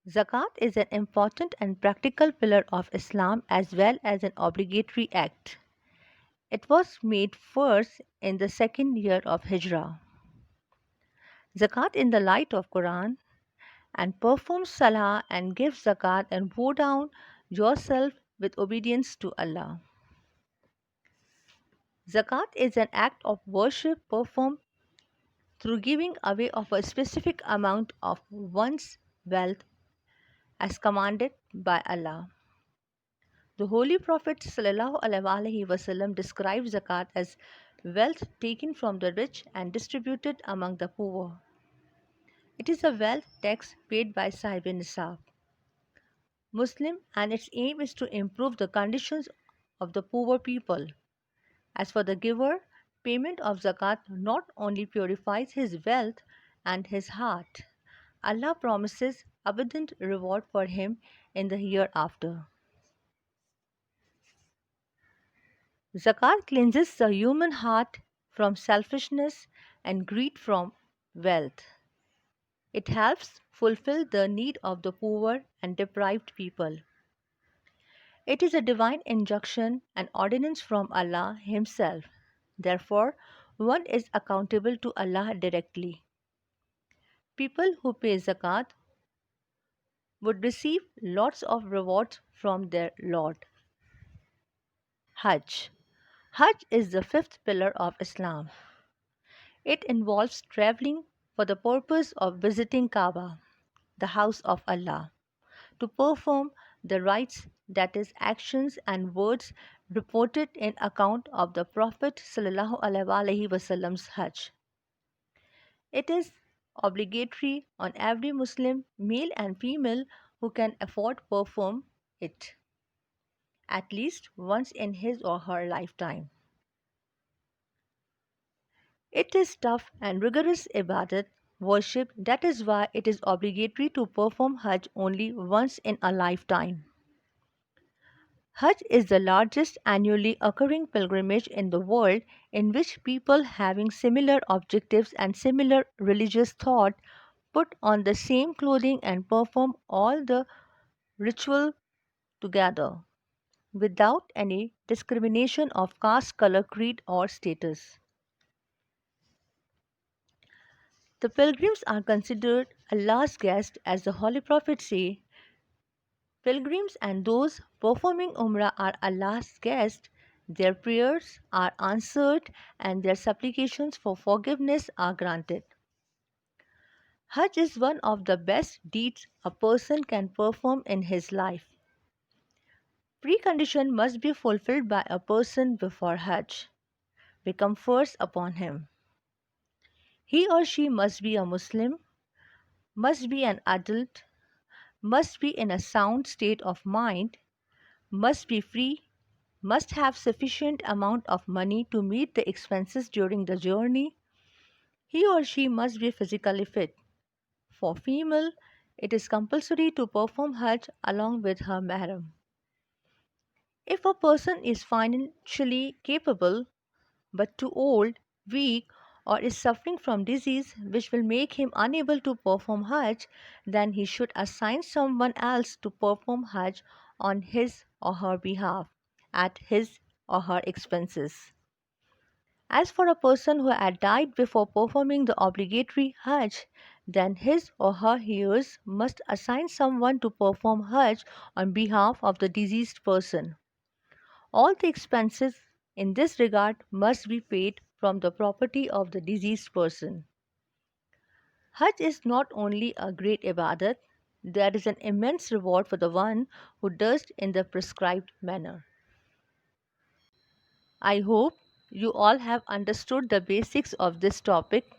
Zakat is an important and practical pillar of Islam as well as an obligatory act. It was made first in the second year of Hijrah. Zakat in the light of Quran and perform salah and give zakat and bow down yourself with obedience to Allah. Zakat is an act of worship performed through giving away of a specific amount of one's wealth as commanded by Allah. The Holy Prophet ﷺ describes zakat as wealth taken from the rich and distributed among the poor. It is a wealth tax paid by Sahib Nisab, Muslim, and its aim is to improve the conditions of the poor people. As for the giver, payment of zakat not only purifies his wealth and his heart, Allah promises abundant reward for him in the hereafter. Zakat cleanses the human heart from selfishness and greed from wealth. It helps fulfill the need of the poor and deprived people. It is a divine injunction and ordinance from Allah Himself. Therefore, one is accountable to Allah directly. People who pay zakat would receive lots of rewards from their Lord. Hajj. Hajj is the fifth pillar of Islam. It involves traveling for the purpose of visiting Kaaba, the house of Allah, to perform the rites, that is, actions and words reported in account of the Prophet ﷺ's Hajj. It is obligatory on every Muslim, male and female, who can afford perform it at least once in his or her lifetime. It is tough and rigorous ibadat worship, that is why it is obligatory to perform Hajj only once in a lifetime. Hajj is the largest annually occurring pilgrimage in the world in which people having similar objectives and similar religious thought put on the same clothing and perform all the ritual together without any discrimination of caste, color, creed, or status. The pilgrims are considered Allah's guests, as the Holy Prophet say, pilgrims and those performing Umrah are Allah's guests, their prayers are answered and their supplications for forgiveness are granted. Hajj is one of the best deeds a person can perform in his life. Precondition must be fulfilled by a person before Hajj become first upon him. He or she must be a Muslim, must be an adult, must be in a sound state of mind, must be free, must have sufficient amount of money to meet the expenses during the journey. He or she must be physically fit. For female, it is compulsory to perform Hajj along with her mahram. If a person is financially capable but too old, weak, or is suffering from disease which will make him unable to perform Hajj, then he should assign someone else to perform Hajj on his or her behalf at his or her expenses. As for a person who had died before performing the obligatory Hajj, then his or her heirs must assign someone to perform Hajj on behalf of the deceased person. All the expenses in this regard must be paid from the property of the deceased person. Hajj is not only a great ibadat, there is an immense reward for the one who does in the prescribed manner. I hope you all have understood the basics of this topic